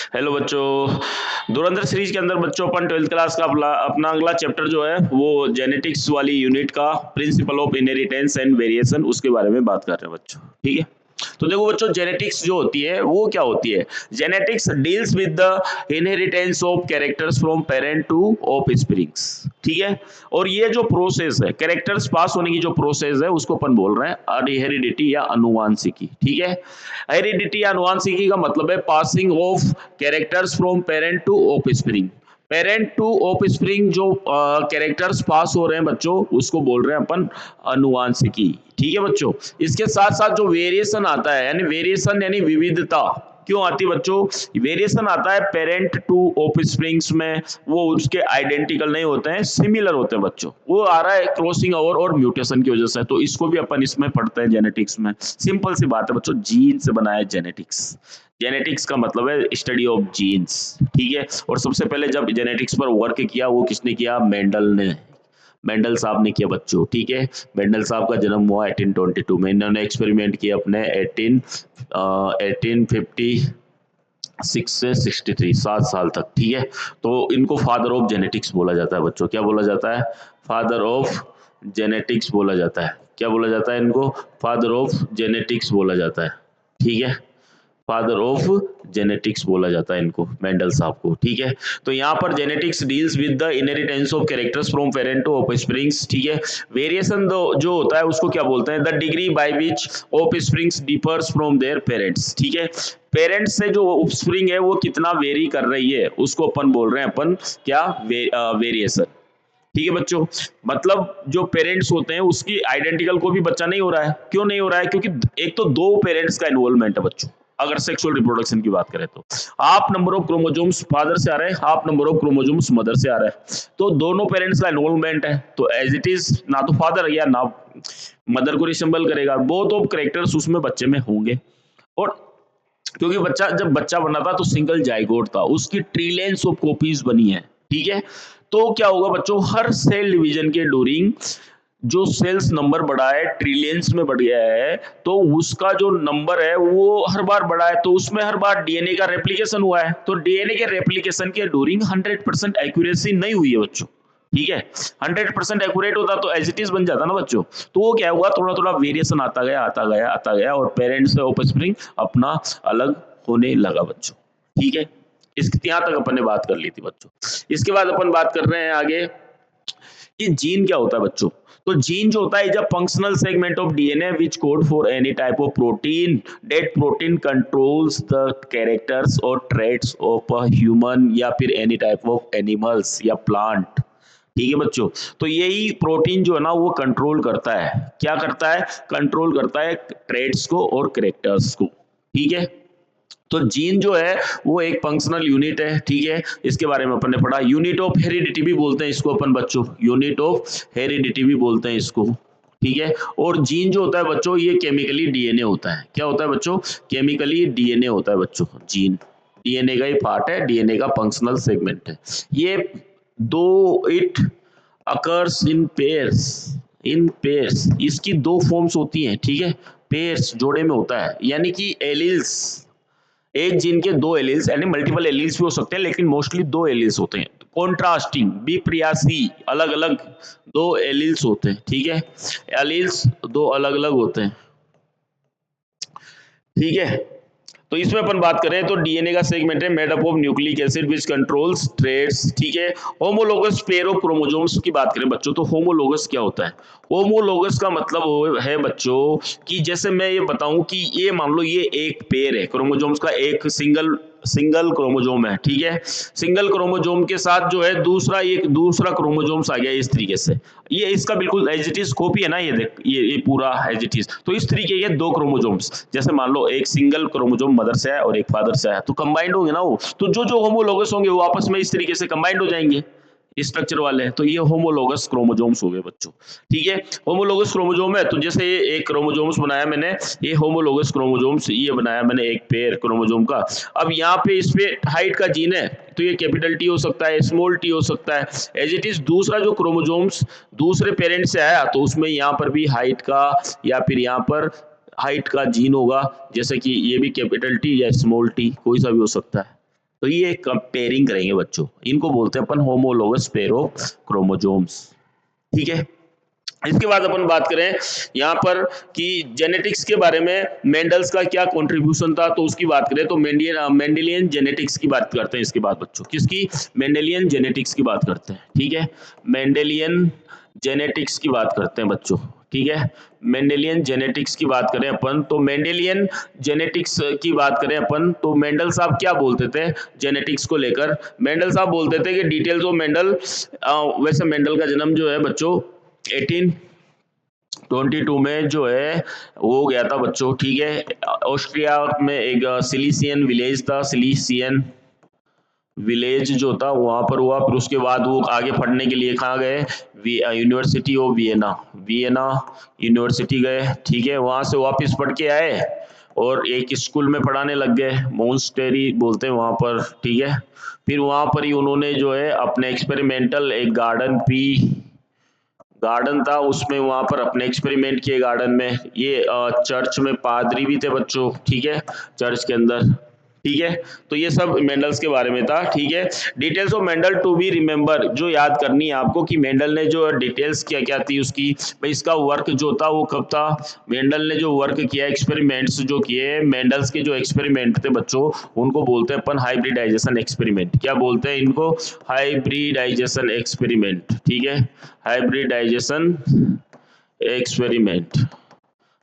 Hello बच्चों, धुरंधर series के अंदर बच्चों अपन 12th क्लास का अपना अगला चैप्टर जो है वो जेनेटिक्स वाली यूनिट का principle of inheritance and variation उसके बारे में बात कर रहे हैं बच्चों। ठीक है, तो देखो बच्चों, जेनेटिक्स जो होती है वो क्या होती है। Genetics deals with the inheritance of characters from parent two of springs. ठीक है, और ये जो प्रोसेस है, कैरेक्टर्स पास होने की जो प्रोसेस है उसको अपन बोल रहे हैं हेरिडिटी या अनुवांशिकी। ठीक है, हेरिडिटी या अनुवांशिकी का मतलब है passing of characters from parent two of spring. Parent two of spring जो कैरेक्टर्स पास हो रहे हैं बच्चों उसको बोल रहे हैं अपन अनुवांशिकी। ठीक है बच्चों, इसके साथ साथ जो वेरिएशन आता है, यानी वेरिएशन यानी विविधता क्यों आती है बच्चों। वेरिएशन आता है पेरेंट टू ऑफ स्प्रिंग्स में, वो उसके आइडेंटिकल नहीं होते हैं, सिमिलर होते हैं बच्चों। वो आ रहा है क्रॉसिंग ओवर और म्यूटेशन की वजह से, तो इसको भी अपन इसमें पढ़ते हैं जेनेटिक्स में। सिंपल सी बात है बच्चों, जीन से बना है जेनेटिक्स। जेनेटिक्स का मतलब है स्टडी ऑफ जीन्स। ठीक है, और सबसे पहले जब जेनेटिक्स पर वर्क किया वो किसने किया, मेंडल ने, मेंडल साहब ने किया बच्चों। ठीक है, मेंडल साहब का जन्म हुआ 1822 में। इन्होंने एक्सपेरिमेंट किया अपने 1856 से 63, 7 साल तक। ठीक है, तो इनको फादर ऑफ जेनेटिक्स बोला जाता है बच्चों। क्या बोला जाता है, फादर ऑफ जेनेटिक्स बोला जाता है। क्या बोला जाता है इनको, फादर ऑफ जेनेटिक्स बोला जाता है। ठीक है, फादर ऑफ जेनेटिक्स बोला जाता है इनको, मेंडल साहब को। ठीक है, तो यहाँ पर genetics deals with the inheritance of characters from parent to offsprings. ठीक है, वेरिएशन जो होता है उसको क्या बोलते हैं, the degree by which offsprings differs from their parents. ठीक है, पेरेंट्स से जो ऑफस्प्रिंग है वो कितना वेरी कर रही है उसको अपन बोल रहे हैं अपन क्या, वेरिएशन। ठीक है बच्चों, मतलब जो पेरेंट्स होते हैं उसकी आइडेंटिकल को भी बच्चा नहीं हो रहा है। क्यों नहीं हो रहा है, क्योंकि एक तो दो पेरेंट्स का इन्वॉल्वमेंट है बच्चों। अगर सेक्सुअल रिप्रोडक्शन की बात करें तो half number of chromosomes father से आ रहे हैं, half number of chromosomes mother से आ रहा है, तो दोनों पेरेंट्स का इन्वॉल्वमेंट है। तो एज इट इज ना तो फादर या ना मदर को रिसेंबल करेगा, बोथ ऑफ कैरेक्टर्स उसमें बच्चे में होंगे। और क्योंकि बच्चा जब बच्चा बना था तो सिंगल जाइगोट था, उसकी ट्रिलियंस ऑफ कॉपीज बनी है। ठीक है, तो क्या होगा बच्चों, हर सेल डिवीजन के ड्यूरिंग जो सेल्स नंबर बढ़ा है, ट्रिलियंस में बढ़ गया है, तो उसका जो नंबर है वो हर बार बढ़ा है, तो उसमें हर बार डीएनए का रेप्लिकेशन हुआ है। तो डीएनए के रेप्लिकेशन के ड्यूरिंग 100% एक्यूरेसी नहीं हुई है बच्चों। ठीक है, 100% एक्यूरेट होता तो एज इट इज बन जाता ना बच्चों। तो वो क्या हुआ, थोड़ा थोड़ा वेरिएशन आता गया आता गया आता गया, और पेरेंट्स से ऑफस्प्रिंग अपना अलग होने लगा बच्चों। ठीक है, इस यहाँ तक अपन ने बात कर ली थी बच्चों। इसके बाद अपन बात कर रहे हैं आगे कि जीन क्या होता है बच्चों। तो जीन जो होता है is a functional segment of DNA which code for any type of protein, that protein controls the characters और ट्रेट्स ऑफ अ ह्यूमन या फिर एनी टाइप ऑफ एनिमल्स या प्लांट। ठीक है बच्चों, तो यही प्रोटीन जो है ना वो कंट्रोल करता है, क्या करता है, कंट्रोल करता है ट्रेट्स को और कैरेक्टर्स को। ठीक है, तो जीन जो है वो एक फंक्शनल यूनिट है। ठीक है, इसके बारे में अपन ने पढ़ा। यूनिट ऑफ हेरिडिटी भी बोलते हैं इसको अपन बच्चों, यूनिट ऑफ हेरिडिटी भी बोलते हैं इसको। ठीक है, और जीन जो होता है बच्चों ये केमिकली डीएनए होता है। क्या होता है बच्चों, केमिकली डीएनए होता है बच्चों। जीन डीएनए का ही पार्ट है, डीएनए का फंक्शनल सेगमेंट है ये। दो it occurs in pairs, in pairs इसकी दो फॉर्म्स होती हैं। ठीक है, पेयर्स जोड़े में होता है, यानी कि एलिल्स, एक जीन के दो एलील्स, यानी मल्टीपल एलील्स भी हो सकते हैं लेकिन मोस्टली दो एलील्स होते हैं। कॉन्ट्रास्टिंग बी प्रियासी, अलग अलग दो एलील्स होते हैं। ठीक है, एलील्स दो अलग अलग होते हैं। ठीक है, तो इसमें अपन बात करें तो डीएनए का सेगमेंट है made up of nucleic acid which controls traits. ठीक है, होमोलोगस पेयर ऑफ क्रोमोसोम्स की बात करें बच्चों तो होमोलोगस क्या होता है। होमोलोगस का मतलब है बच्चों कि जैसे मैं ये बताऊं कि ये मान लो ये एक पेयर है क्रोमोसोम्स का, एक सिंगल सिंगल क्रोमोसोम है। ठीक है, सिंगल क्रोमोसोम के साथ जो है दूसरा एक दूसरा क्रोमोसोम्स आ गया इस तरीके से, ये इसका बिल्कुल एज इट इज कॉपी है ना, ये देख ये पूरा एज इट इज। तो इस तरीके के दो क्रोमोसोम्स, जैसे मान लो एक सिंगल क्रोमोसोम मदर से है और एक फादर से है, तो कंबाइंड होंगे ना वो, तो जो जो होमोलोगस होंगे वो आपस में इस तरीके से कंबाइंड हो जाएंगे स्ट्रक्चर वाले, तो ये होमोलोगस क्रोमोसोम्स हो गए बच्चों। ठीक है, होमोलोगस क्रोमोसोम है, तो जैसे ये एक क्रोमोसोम्स बनाया मैंने, ये होमोलोगस क्रोमोसोम्स ये बनाया मैंने एक पेयर क्रोमोसोम का। अब यहाँ पे इस पे हाइट का जीन है, तो ये कैपिटल टी हो सकता है, स्मॉल टी हो सकता है, एज इट इज। दूसरा जो क्रोमोसोम्स दूसरे पेरेंट से आया तो उसमें यहाँ पर भी हाइट का या फिर यहाँ पर हाइट का जीन होगा, जैसे कि ये भी कैपिटल टी या स्मॉल टी कोई सा भी हो सकता है। तो ये कंपेयरिंग करेंगे बच्चों, इनको बोलते हैं अपन होमोलोगस पेयर ऑफ क्रोमोसोम्स। ठीक है, इसके बाद अपन बात करें यहाँ पर कि जेनेटिक्स के बारे में मेंडल्स का क्या कंट्रीब्यूशन था, तो उसकी बात करें तो मेंडेलियन जेनेटिक्स की बात करते हैं इसके बाद बच्चों। किसकी? मेंडेलियन जेनेटिक्स की बात करते हैं। ठीक है, मेंडेलियन जेनेटिक्स की बात करते हैं बच्चों। ठीक है, मेंडेलियन जेनेटिक्स की बात करें अपन तो मेंडेलियन जेनेटिक्स की बात करें अपन तो मेंडल साहब क्या बोलते थे जेनेटिक्स को लेकर? मेंडल साहब बोलते थे कि डिटेल्स ऑफ मेंडल, वैसे मेंडल का जन्म जो है बच्चों 1822 में जो है वो हो गया था बच्चों। ठीक है, ऑस्ट्रिया में एक सिलिसियन विलेज था, सिलिसियन विलेज जो था वहां पर हुआ। फिर उसके बाद वो आगे पढ़ने के लिए कहाँ गए? University of Vienna, Vienna university गए। ठीक है, वहां से वापस पढ़ के आए और एक स्कूल में पढ़ाने लग गए, मोन्स्टेरी बोलते हैं वहां पर। ठीक है, फिर वहां पर ही उन्होंने जो है अपने एक्सपेरिमेंटल एक गार्डन था उसमें वहां पर अपने एक्सपेरिमेंट किए गार्डन में। ये चर्च में पादरी भी थे बच्चों। ठीक है, चर्च के अंदर। ठीक है, तो ये सब मेंडल्स के बारे में था। ठीक है, details of Mendel to be remember, जो याद करनी है आपको कि मेंडल ने जो डिटेल्स क्या क्या थी उसकी, भाई इसका वर्क जो था वो कब था, मेंडल ने जो वर्क किया, एक्सपेरिमेंट्स जो किए, मेंडल्स के जो एक्सपेरिमेंट थे बच्चों उनको बोलते हैं अपन हाइब्रिडाइजेशन एक्सपेरिमेंट। क्या बोलते हैं इनको? Hybridization experiment. ठीक है, हाइब्रिडाइजेशन एक्सपेरिमेंट,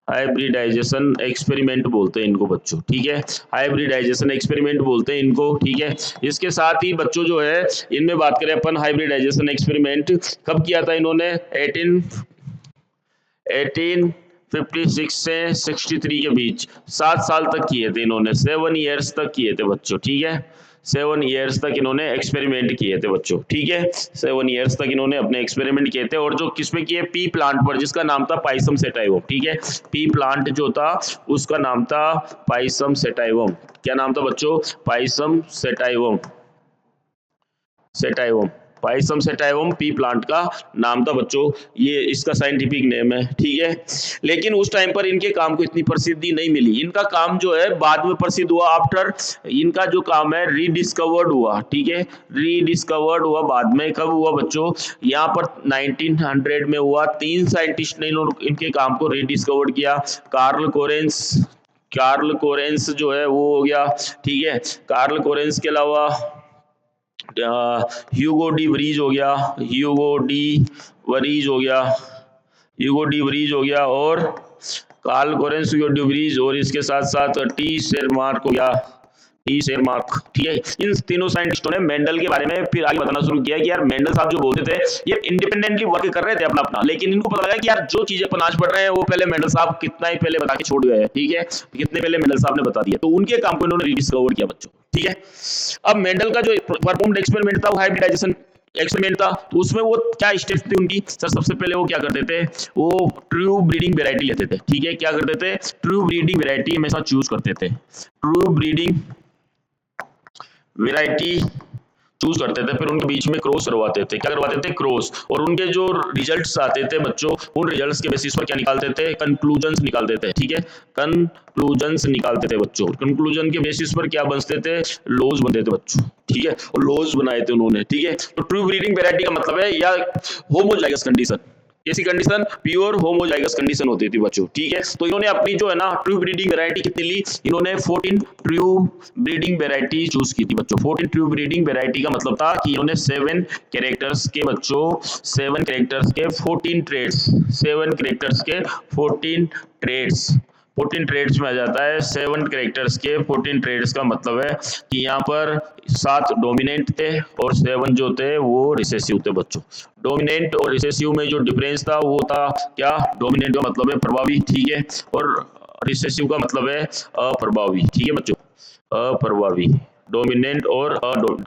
हाइब्रिडाइजेशन एक्सपेरिमेंट बोलते हैं इनको बच्चों। ठीक है, हाइब्रिडाइजेशन एक्सपेरिमेंट बोलते हैं इनको। ठीक है, इसके साथ ही बच्चों जो है इनमें बात करें अपन हाइब्रिडाइजेशन एक्सपेरिमेंट कब किया था इन्होंने? 1856 से 63 के बीच 7 साल तक किए थे इन्होंने, 7 ईयर्स तक किए थे बच्चों। ठीक है, 7 ईयर्स तक इन्होंने एक्सपेरिमेंट किए थे बच्चों। ठीक है, 7 ईयर्स तक इन्होंने अपने एक्सपेरिमेंट किए थे और जो किस पे किए? पी प्लांट पर, जिसका नाम था पाइसम सेटाइवम। ठीक है, पी प्लांट जो था उसका नाम था पाइसम सेटाइवम। क्या नाम था बच्चों? Pisum sativum, sativum, Pisum sativum P plant का नाम था बच्चों, ये इसका साइंटिफिक नेम है। ठीक है, लेकिन उस टाइम पर इनके काम को इतनी प्रसिद्धि नहीं मिली। इनका काम जो है बाद में प्रसिद्ध हुआ, आफ्टर इनका जो काम है रीडिस्कवर्ड हुआ। ठीक है, रीडिस्कवर्ड हुआ बाद में। कब हुआ बच्चों? यहाँ पर 1900 में हुआ। 3 साइंटिस्ट ने इनके काम को रीडिस्कवर्ड किया। कार्ल कोरेंस जो है वो हो गया। ठीक है, कार्ल कोरेंस के अलावा ह्यूगो डी वरीज हो गया, ह्यूगो डी वरीज हो गया, ह्यूगो डी वरीज हो गया और Carl Correns, Hugo de Vries और इसके साथ साथ टी शेरमार्क हो गया, टी शेरमार्क। ठीक है, इन तीनों साइंटिस्टों ने मेंडल के बारे में फिर आगे बताना शुरू किया कि यार मेंडल साहब जो बोलते थे ये इंडिपेंडेंटली वर्क कर रहे थे अपना अपना, लेकिन इनको पता लगा कि यार जो चीजें अपन आज पढ़ रहे हैं वो पहले मेंडल साहब कितना ही पहले बता के छोड़ गए हैं। ठीक है, कितने पहले मेंडल साहब ने बता दिया, तो उनके काम को इन्होंने रिडिस्कवर किया बच्चों। ठीक है, अब मेंडल का जो परफॉर्म्ड एक्सपेरिमेंट था वो हाइब्रिडाइजेशन एक्सपेरिमेंट था। तो उसमें वो क्या स्टेप्स थी उनकी? सर सबसे पहले वो क्या करते थे? वो ट्रू ब्रीडिंग वेराइटी लेते थे। ठीक है, क्या करते थे? ट्रू ब्रीडिंग वेराइटी हमेशा चूज करते थे, ट्रू ब्रीडिंग वेराइटी चूज करते थे। फिर उनके बीच में क्रॉस करवाते थे। क्या करवाते थे? क्रॉस। और उनके जो रिजल्ट्स आते थे बच्चों उन रिजल्ट्स के बेसिस पर क्या निकालते थे? कंक्लूजन्स निकालते थे। ठीक है, कंक्लूजन्स निकालते थे बच्चों। कंक्लूजन के बेसिस पर क्या बनते थे? लॉज बनते थे बच्चों। ठीक है, और लॉज बनाए थे उन्होंने। ठीक है, तो ट्रू ब्रीडिंग वेराइटी का मतलब है या होमोजाइगस कंडीशन, ऐसी कंडीशन प्योर होमोजाइगस कंडीशन होती थी बच्चों। ठीक है, तो इन्होंने अपनी जो है ना ट्रू ब्रीडिंग वैरायटी कितनी ली? इन्होंने 14 ट्रू ब्रीडिंग वैरायटी चूज की थी बच्चों। 14 ट्रू ब्रीडिंग वैरायटी का मतलब था कि इन्होंने 7 कैरेक्टर्स के बच्चों 7 कैरेक्टर्स के 14 ट्रेड्स, 7 कैरेक्टर्स के 14 ट्रेड्स, 14 ट्रेड्स में आ जाता है। 7 कैरेक्टर्स के 14 ट्रेड्स का मतलब है कि यहाँ पर 7 डोमिनेंट थे और 7 जो थे वो रिसेसिव थे बच्चों। डोमिनेंट और रिसेसिव में जो डिफरेंस था वो था क्या? डोमिनेंट का मतलब है प्रभावी। ठीक है, और रिसेसिव का मतलब है अप्रभावी। ठीक है बच्चों, अप्रभावी। डोमिनेंट और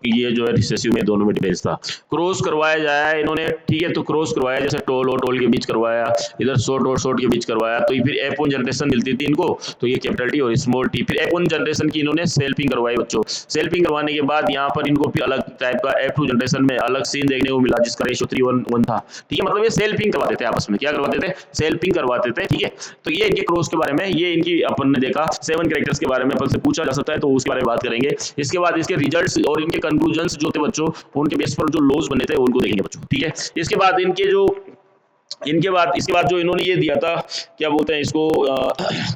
ये जो है रिसेसिव में दोनों में डिफरेंस था। क्रॉस करवाया जाया है इन्होंने। ठीक है, तो क्रॉस करवाया, जैसे टोल और टोल के बीच करवाया, इधर शॉर्ट और शॉर्ट के बीच करवाया, तो फिर F1 जनरेशन मिलती थी इनको, तो ये कैपिटल टी और स्मॉल टी। फिर F1 जनरेशन की इन्होंने सेल्फिंग करवाई बच्चों। सेल्फिंग करवाने के बाद यहाँ पर इनको फिर अलग टाइप का F2 जनरेशन में अलग सीन देखने को मिला जिसका रेशियो 3:1 था। ठीक है, मतलब ये सेल्फिंग करवाते थे आपस में। क्या करवाते थे? सेल्फिंग करवाते थे। ठीक है, तो ये इनके क्रॉस के बारे में, ये इनकी अपन ने देखा। 7 कैरेक्टर्स के बारे में अपन से पूछा जा सकता है तो उसके बारे में बात करेंगे। इसके बाद इसके रिजल्ट्स और इनके कंक्लूजन्स जो थे बच्चों, उनके बेस पर जो लॉज बने थे उनको देखेंगे बच्चों, ठीक है। इसके बाद जो इन्होंने ये दिया था, क्या बोलते हैं इसको,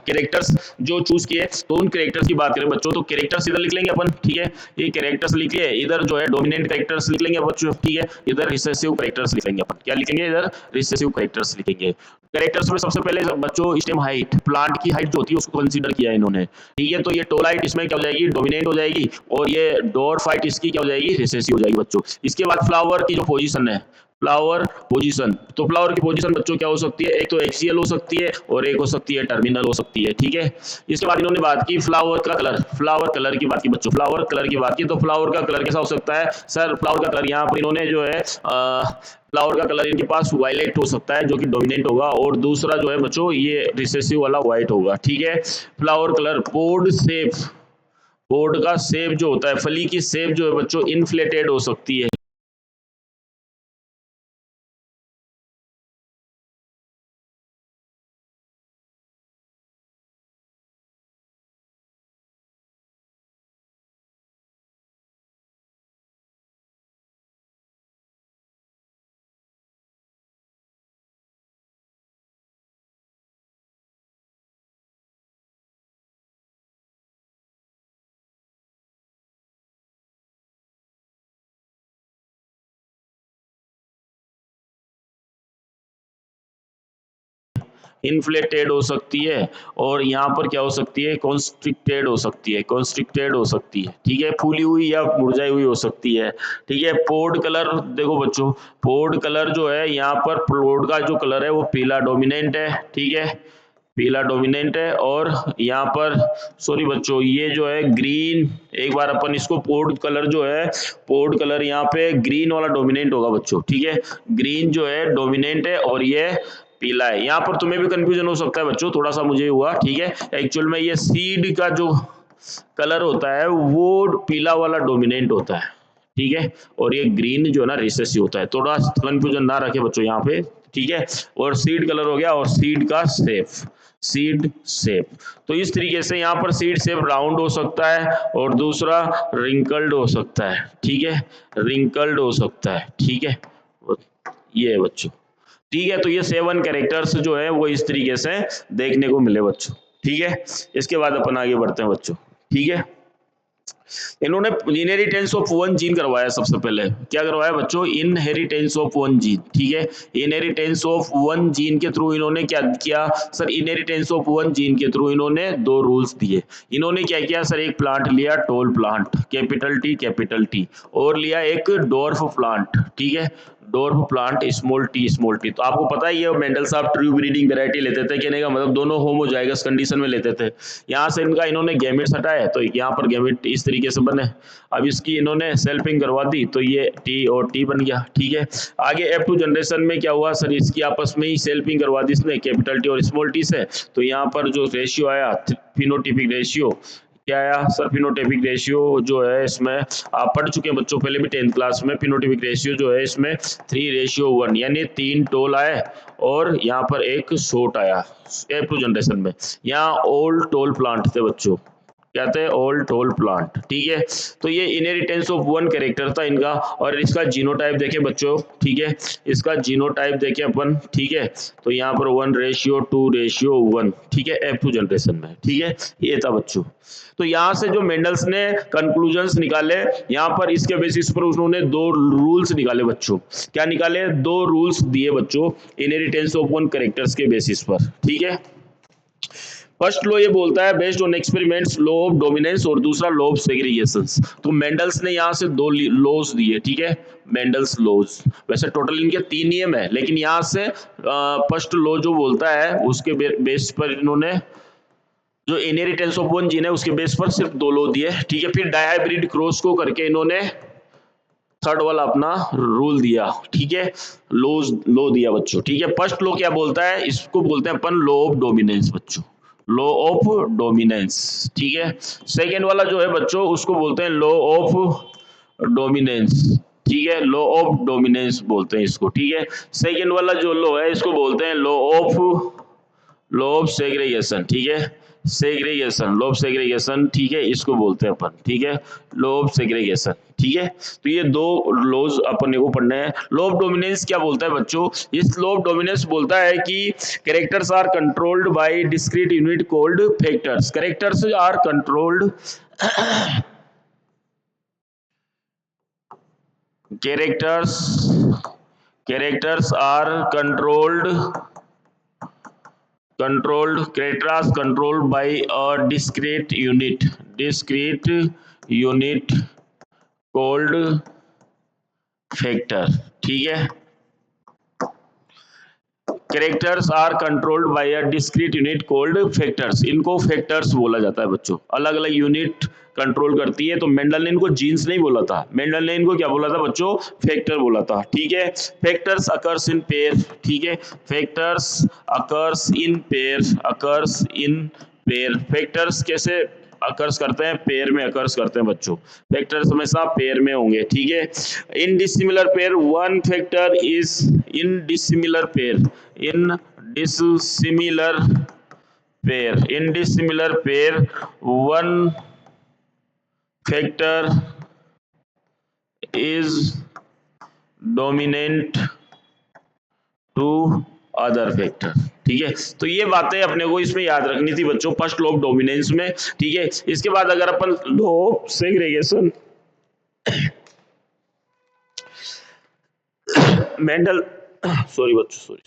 कैरेक्टर्स जो चूज किए, तो उन कैरेक्टर्स की बात करें बच्चों, तो कैरेक्टर्स इधर लिख लेंगे अपन, ठीक है। ये कैरेक्टर्स लिख लिए, इधर जो है डोमिनेंट कैरेक्टर्स लिख लेंगे बच्चों, ठीक है। इधर रिसेसिव कैरेक्टर्स लिख लेंगे अपन, क्या लिखेंगे इधर, रिसेसिव कैरेक्टर्स लिखेंगे। कैरेक्टर्स में सबसे पहले बच्चों स्टेम हाइट, प्लांट की हाइट जो होती है उसको कंसीडर किया है इन्होंने, ठीक है। तो ये टोल हाइट इसमें क्या हो जाएगी, डोमिनेंट हो जाएगी, और ये डॉर्फ हाइट इसकी क्या हो जाएगी, रिसेसिव हो जाएगी बच्चों। इसके बाद फ्लावर की जो पोजीशन है, फ्लावर पोजीशन, तो फ्लावर की पोजीशन बच्चों क्या हो सकती है, एक तो एक्सियल हो सकती है और एक हो सकती है टर्मिनल हो सकती है, ठीक है। इसके बाद इन्होंने बात की फ्लावर का कलर, फ्लावर कलर की बात की बच्चों, फ्लावर कलर की बात की, तो फ्लावर का कलर कैसा हो सकता है सर, फ्लावर का कलर यहाँ पर इन्होंने जो है फ्लावर का कलर इनके पास वायलेट हो सकता है जो कि डोमिनेंट होगा, और दूसरा जो है बच्चों ये रिसेसिव वाला व्हाइट होगा, ठीक है। फ्लावर कलर, पोड शेप, पोड का शेप जो होता है, फली की शेप जो है बच्चों इन्फ्लेटेड हो सकती है, इन्फ्लेटेड हो सकती है, और यहाँ पर क्या हो सकती है, कॉन्स्ट्रिक्टेड हो सकती है, कॉन्स्ट्रिक्टेड हो सकती है, ठीक है, फूली हुई या मुरझाई हुई हो सकती है, ठीक है। पोड कलर देखो बच्चों, पोड कलर जो है यहाँ पर पोड का जो कलर है वो पीला डोमिनेंट है, ठीक है, पीला डोमिनेंट है, और यहाँ पर सॉरी बच्चों ये जो है ग्रीन, एक बार अपन इसको पोड कलर जो है, पोड कलर यहाँ पे ग्रीन वाला डोमिनेंट होगा बच्चों, ठीक है, ग्रीन जो है डोमिनेंट है और ये पीला है। यहाँ पर तुम्हें भी कंफ्यूजन हो सकता है बच्चों, थोड़ा सा मुझे हुआ, ठीक है। एक्चुअल में ये सीड का जो कलर होता है वो पीला वाला डोमिनेंट होता है, ठीक है, और ये ग्रीन जो है ना रिसेसिव होता है, थोड़ा कंफ्यूजन ना रखे बच्चों यहाँ पे, ठीक है। और सीड कलर हो गया, और सीड का शेप, सीड शेप, तो इस तरीके से यहाँ पर सीड शेप राउंड हो सकता है, और दूसरा रिंकल्ड हो सकता है, ठीक है, रिंकल्ड हो सकता है, ठीक है, ये है बच्चों, ठीक है। तो ये 7 कैरेक्टर्स जो है वो इस तरीके से देखने को मिले बच्चों, ठीक है। इसके बाद अपन आगे बढ़ते हैं बच्चों, ठीक है। इन्होंने इनहेरिटेंस ऑफ वन जीन करवाया, सबसे पहले क्या करवाया बच्चों, इनहेरिटेंस ऑफ वन जीन, ठीक है। इनहेरिटेंस ऑफ वन जीन के थ्रू इन्होंने क्या किया sir, inheritance of one gene के थ्रू इन्होंने 2 रूल्स दिए। इन्होंने क्या किया सर, एक प्लांट लिया टोल प्लांट कैपिटल टी, और लिया एक डॉर्फ प्लांट, ठीक है, डॉर्फ प्लांट स्मॉल टी, तो आपको पता है ये मेंडल साहब ट्रू ब्रीडिंग वैरायटी लेते थे, कहने का मतलब दोनों होमोजाइगस कंडीशन में लेते थे। यहाँ से इनका इन्होंने गैमेट्स हटाए, तो यहाँ पर गैमेट इस तरीके से बने, अब इसकी इन्होंने सेल्फिंग करवा दी, तो ये टी और टी बन गया, ठीक है। आगे F2 जनरेशन में क्या हुआ सर, इसकी आपस में ही सेल्फिंग करवा दी इसने कैपिटल टी और स्मॉल टी से, तो यहाँ पर जो रेशियो आया फिनोटिपिक रेशियो, क्या आया सर, फिनोटाइपिक रेशियो जो है इसमें आप पढ़ चुके हैं बच्चों पहले भी 10th क्लास में, फिनोटाइपिक रेशियो जो है इसमें 3:1, यानी 3 टोल आए और यहाँ पर एक शॉर्ट आया F2 जनरेशन में। यहाँ ओल्ड टोल प्लांट थे बच्चों, क्या थे, ओल्ड टोल प्लांट, ठीक है। तो ये इनहेरिटेंस ऑफ वन कैरेक्टर था इनका, और इसका जीनोटाइप देखे बच्चों, ठीक है, इसका जीनोटाइप देखे अपन, ठीक है, तो यहाँ पर 1:2:1, ठीक है, F2 जनरेशन में, ठीक है, ये था बच्चों। तो यहाँ से जो मेंडल्स ने कंक्लूजन्स निकाले, यहाँ पर इसके बेसिस पर उन्होंने 2 रूल्स निकाले बच्चों, क्या निकाले, 2 रूल्स दिए बच्चों इनहेरिटेंस ऑफ वन कैरेक्टर्स के बेसिस पर, ठीक है। फर्स्ट लॉ ये बोलता है based on experiments, law of dominance, और दूसरा लॉ ऑफ सेग्रीगेशंस। तो मेंडल्स ने यहाँ से 2 लॉज दिए, ठीक है, मेंडल्स लॉज, वैसे टोटल इनके 3 नियम है, लेकिन यहाँ से फर्स्ट लॉ जो बोलता है उसके बेस पर इन्होंने जो इनहेरिटेंस ऑफ वन जीन है उसके बेस पर सिर्फ 2 लॉ दिए, ठीक है। फिर डायहाइब्रिड क्रॉस को करके इन्होंने थर्ड वाला अपना रूल दिया, ठीक है, लॉ दिया बच्चों, ठीक है। फर्स्ट लॉ क्या बोलता है, इसको बोलते हैं अपन लॉ ऑफ डोमिनेंस बच्चों, लॉ ऑफ डोमिनेंस, ठीक है। सेकेंड वाला जो है बच्चों उसको बोलते हैं लॉ ऑफ डोमिनेंस, ठीक है, लॉ ऑफ डोमिनेंस बोलते हैं इसको, ठीक है। सेकेंड वाला जो लॉ है इसको बोलते हैं लॉ ऑफ सेग्रीगेशन, ठीक है, सेग्रीगेशन, लोब सेग्रीगेशन, ठीक है, इसको बोलते हैं अपन, ठीक है, लोब सेग्रीगेशन, ठीक है। तो ये दो लॉज अपन को पढ़ने हैं। लोब डोमिनेंस क्या बोलता है बच्चों? इस लोब डोमिनेंस बोलता है कि characters are controlled by discrete unit called factors. Characters are controlled characters are characters controlled by a discrete unit called factor, ठीक है। Characters are controlled by a discrete unit called factors, इनको factors बोला जाता है बच्चों। अलग अलग unit control करती है। तो मेंडल ने इनको जीन्स नहीं बोला था, मेंडल ने इनको क्या बोला था बच्चों? फैक्टर बोला था, ठीक है। फैक्टर्स अकर्स इन पेयर, ठीक है, factors occurs in pair. Factors कैसे अकर्स करते हैं? पेयर में अकर्स करते हैं बच्चों। फैक्टर्स हमेशा पेयर में होंगे, ठीक है। In dissimilar pair one factor is in dissimilar pair, in dissimilar pair one factor is dominant to other factor, ठीक है। तो ये बातें अपने को इसमें याद रखनी थी बच्चों, फर्स्ट लोब डोमिनेंस में, ठीक है। इसके बाद अगर अपन लोब सेग्रीगेशन, मेंडल सॉरी बच्चों, सॉरी